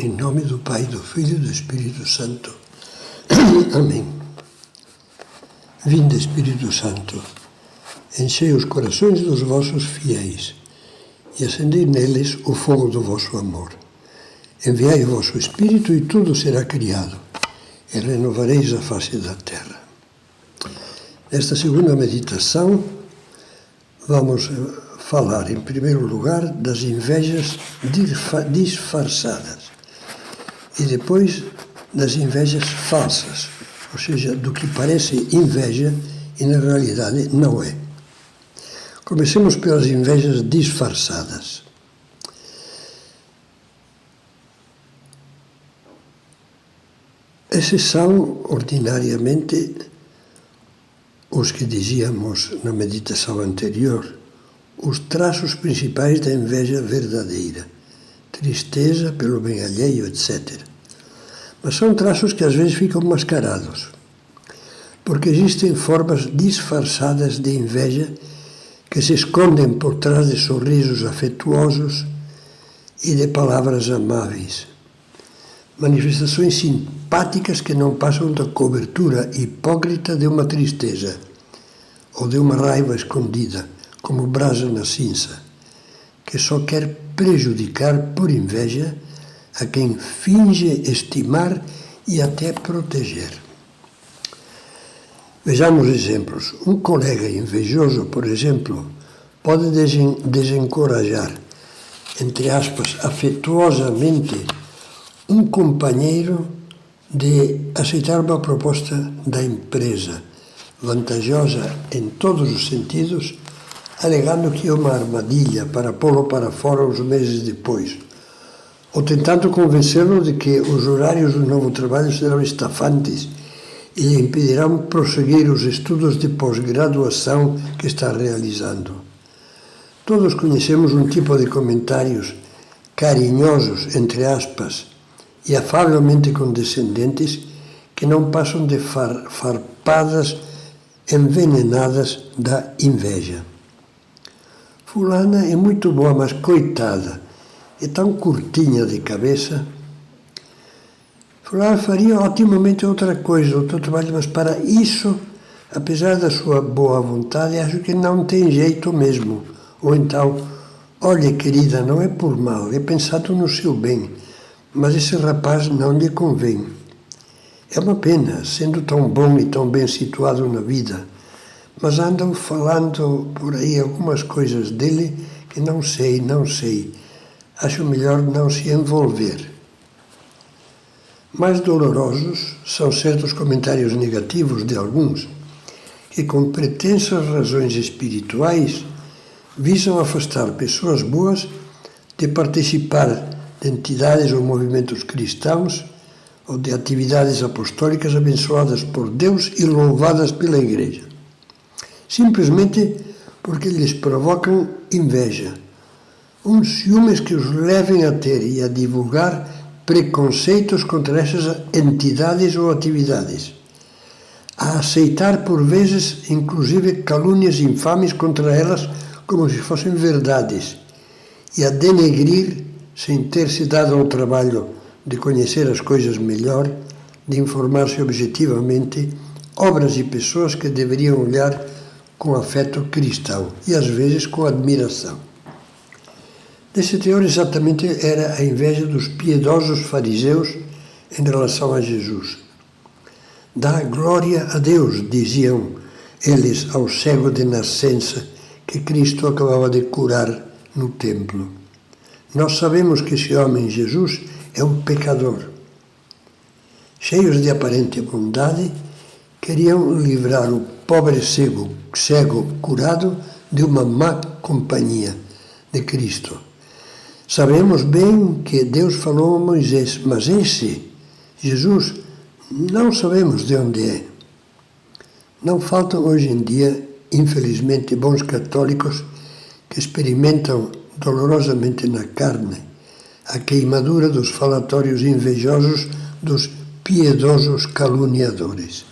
Em nome do Pai, do Filho e do Espírito Santo. Amém. Vinde, Espírito Santo, enchei os corações dos vossos fiéis e acendei neles o fogo do vosso amor. Enviai o vosso Espírito e tudo será criado, e renovareis a face da terra. Nesta segunda meditação, vamos falar, em primeiro lugar, das invejas disfarçadas e depois das invejas falsas, ou seja, do que parece inveja e na realidade não é. Comecemos pelas invejas disfarçadas. Esses são, ordinariamente, os que dizíamos na meditação anterior, os traços principais da inveja verdadeira, tristeza pelo bem alheio, etc. Mas são traços que às vezes ficam mascarados, porque existem formas disfarçadas de inveja que se escondem por trás de sorrisos afetuosos e de palavras amáveis. Manifestações simpáticas que não passam da cobertura hipócrita de uma tristeza ou de uma raiva escondida, como brasa na cinza, que só quer prejudicar por inveja a quem finge estimar e até proteger. Vejamos exemplos. Um colega invejoso, por exemplo, pode desencorajar, entre aspas, afetuosamente, um companheiro de aceitar uma proposta da empresa, vantajosa em todos os sentidos, alegando que é uma armadilha para pô-lo para fora uns meses depois, ou tentando convencê-lo de que os horários do novo trabalho serão estafantes e lhe impedirão prosseguir os estudos de pós-graduação que está realizando. Todos conhecemos um tipo de comentários carinhosos, entre aspas, e afavelmente condescendentes que não passam de farpadas envenenadas da inveja. Fulana é muito boa, mas coitada, é tão curtinha de cabeça. Fulana faria otimamente outra coisa, outro trabalho, mas para isso, apesar da sua boa vontade, acho que não tem jeito mesmo. Ou então, olha querida, não é por mal, é pensado no seu bem, mas esse rapaz não lhe convém. É uma pena, sendo tão bom e tão bem situado na vida, mas andam falando por aí algumas coisas dele que não sei. Acho melhor não se envolver. Mais dolorosos são certos comentários negativos de alguns, que com pretensas razões espirituais visam afastar pessoas boas de participar de entidades ou movimentos cristãos ou de atividades apostólicas abençoadas por Deus e louvadas pela Igreja, simplesmente porque lhes provocam inveja, uns ciúmes que os levem a ter e a divulgar preconceitos contra essas entidades ou atividades, a aceitar por vezes inclusive calúnias infames contra elas como se fossem verdades e a denegrir sem ter se dado ao trabalho de conhecer as coisas melhor, de informar-se objetivamente, obras e pessoas que deveriam olhar com afeto cristão e às vezes com admiração. Desse teor exatamente era a inveja dos piedosos fariseus em relação a Jesus. Dá glória a Deus, diziam eles ao cego de nascença que Cristo acabava de curar no templo. Nós sabemos que esse homem, Jesus, é um pecador. Cheios de aparente bondade, queriam livrar o pobre cego curado de uma má companhia de Cristo. Sabemos bem que Deus falou a Moisés, mas esse, Jesus, não sabemos de onde é. Não faltam hoje em dia, infelizmente, bons católicos que experimentam dolorosamente na carne a queimadura dos falatórios invejosos dos piedosos caluniadores.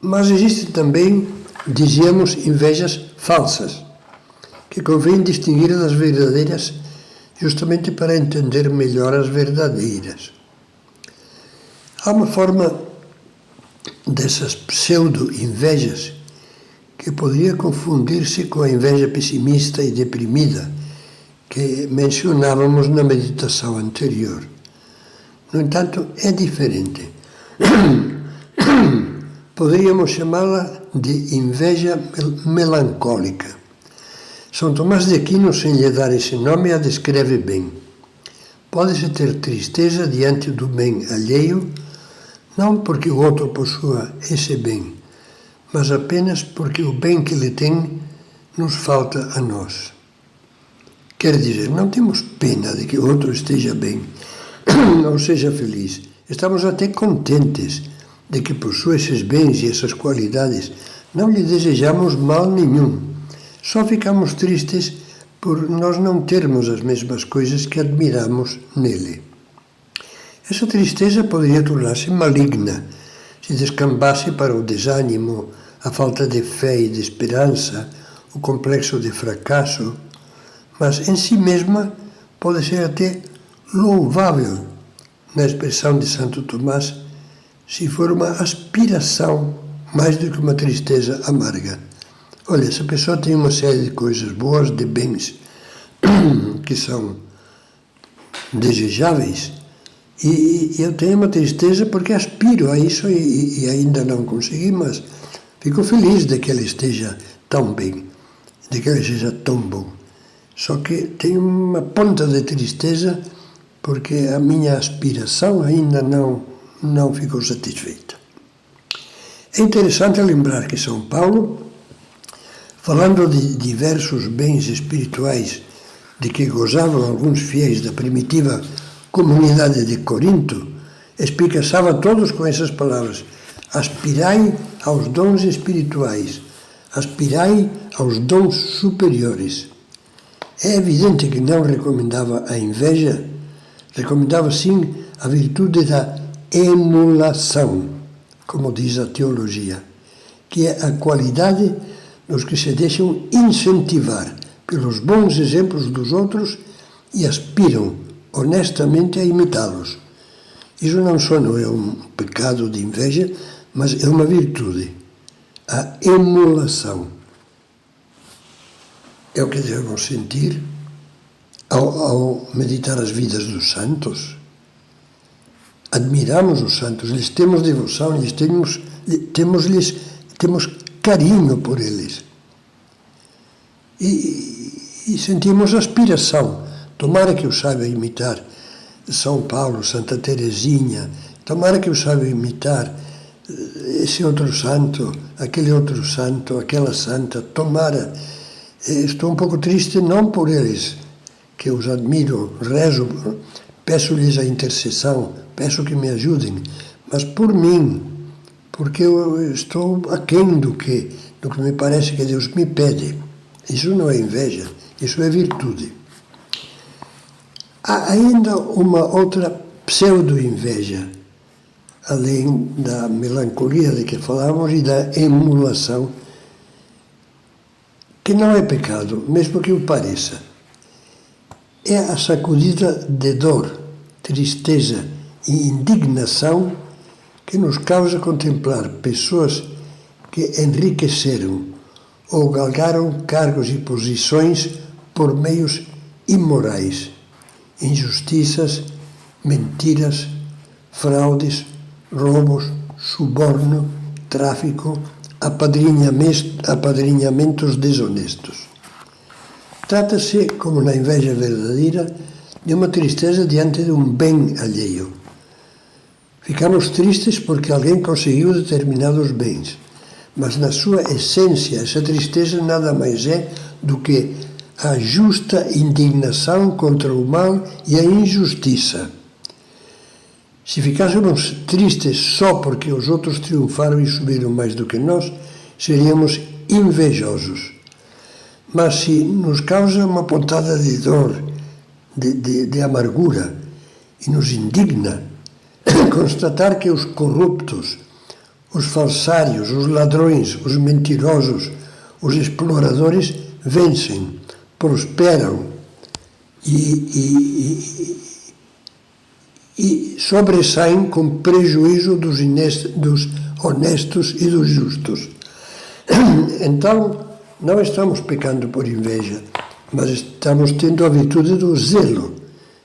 Mas existem também, dizíamos, invejas falsas, que convém distinguir das verdadeiras justamente para entender melhor as verdadeiras. Há uma forma dessas pseudo-invejas que poderia confundir-se com a inveja pessimista e deprimida que mencionávamos na meditação anterior. No entanto, é diferente. Poderíamos chamá-la de inveja melancólica. São Tomás de Aquino, sem lhe dar esse nome, a descreve bem. Pode-se ter tristeza diante do bem alheio, não porque o outro possua esse bem, mas apenas porque o bem que ele tem nos falta a nós. Quer dizer, não temos pena de que o outro esteja bem ou seja feliz. Estamos até contentes de que possua esses bens e essas qualidades. Não lhe desejamos mal nenhum. Só ficamos tristes por nós não termos as mesmas coisas que admiramos nele. Essa tristeza poderia tornar-se maligna se descambasse para o desânimo, a falta de fé e de esperança, o complexo de fracasso, mas em si mesma pode ser até louvável, na expressão de Santo Tomás, se for uma aspiração mais do que uma tristeza amarga. Olha, essa pessoa tem uma série de coisas boas, de bens que são desejáveis, e eu tenho uma tristeza porque aspiro a isso e ainda não consegui, mas fico feliz de que ele esteja tão bem, de que ele seja tão bom. Só que tenho uma ponta de tristeza porque a minha aspiração ainda não ficou satisfeita. É interessante lembrar que São Paulo, falando de diversos bens espirituais de que gozavam alguns fiéis da primitiva comunidade de Corinto, explicaçava todos com essas palavras: aspirai aos dons espirituais, aspirai aos dons superiores. É evidente que não recomendava a inveja, recomendava sim a virtude da emulação, como diz a teologia, que é a qualidade dos que se deixam incentivar pelos bons exemplos dos outros e aspiram honestamente a imitá-los. Isso não só não é um pecado de inveja, mas é uma virtude, a emulação. É o que devemos sentir ao meditar as vidas dos santos. Admiramos os santos, lhes temos devoção, temos carinho por eles. E sentimos aspiração. Tomara que eu saiba imitar São Paulo, Santa Teresinha, tomara que eu saiba imitar esse outro santo, aquele outro santo, aquela santa, tomara. Estou um pouco triste não por eles, que eu os admiro, rezo, peço-lhes a intercessão, peço que me ajudem, mas por mim, porque eu estou aquém do que me parece que Deus me pede. Isso não é inveja, isso é virtude. Há ainda uma outra pseudo-inveja, além da melancolia de que falamos e da emulação, que não é pecado, mesmo que o pareça. É a sacudida de dor, tristeza e indignação que nos causa contemplar pessoas que enriqueceram ou galgaram cargos e posições por meios imorais, injustiças, mentiras, fraudes, roubos, suborno, tráfico, apadrinhamentos desonestos. Trata-se, como na inveja verdadeira, de uma tristeza diante de um bem alheio. Ficamos tristes porque alguém conseguiu determinados bens, mas na sua essência essa tristeza nada mais é do que a justa indignação contra o mal e a injustiça. Se ficássemos tristes só porque os outros triunfaram e subiram mais do que nós, seríamos invejosos. Mas se nos causa uma pontada de dor, de amargura, e nos indigna constatar que os corruptos, os falsários, os ladrões, os mentirosos, os exploradores vencem, prosperam, e sobressaem com prejuízo dos honestos e dos justos. Então, não estamos pecando por inveja, mas estamos tendo a virtude do zelo,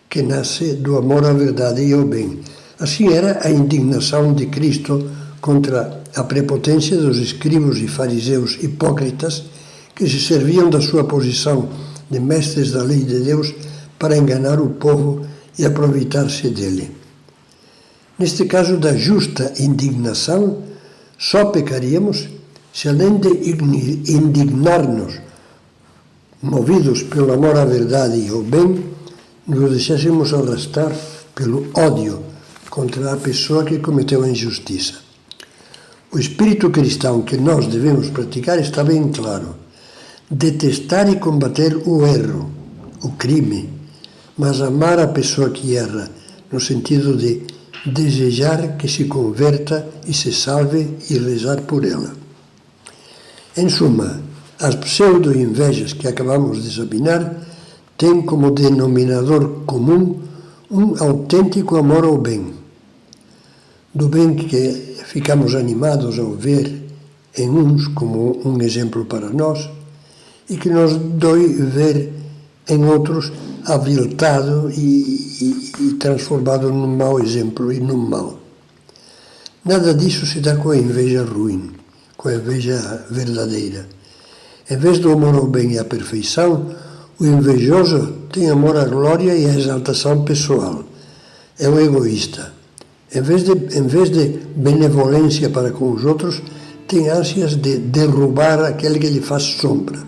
que nasce do amor à verdade e ao bem. Assim era a indignação de Cristo contra a prepotência dos escribas e fariseus hipócritas que se serviam da sua posição de mestres da lei de Deus para enganar o povo e aproveitar-se dele. Neste caso da justa indignação, só pecaríamos se, além de indignar-nos, movidos pelo amor à verdade e ao bem, nos deixássemos arrastar pelo ódio contra a pessoa que cometeu a injustiça. O espírito cristão que nós devemos praticar está bem claro. Detestar e combater o erro, o crime, mas amar a pessoa que erra, no sentido de desejar que se converta e se salve e rezar por ela. Em suma, as pseudo-invejas que acabamos de examinar têm como denominador comum um autêntico amor ao bem. Do bem que ficamos animados ao ver em uns como um exemplo para nós e que nos dói ver em outros aviltado e transformado num mau exemplo e num mal. Nada disso se dá com a inveja ruim, com a inveja verdadeira. Em vez do amor ao bem e à perfeição, o invejoso tem amor à glória e à exaltação pessoal. É um egoísta. Em vez de benevolência para com os outros, tem ânsias de derrubar aquele que lhe faz sombra.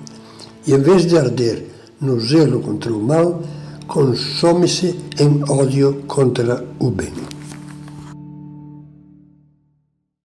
E em vez de arder no zelo contra o mal, consome-se em ódio contra o bem.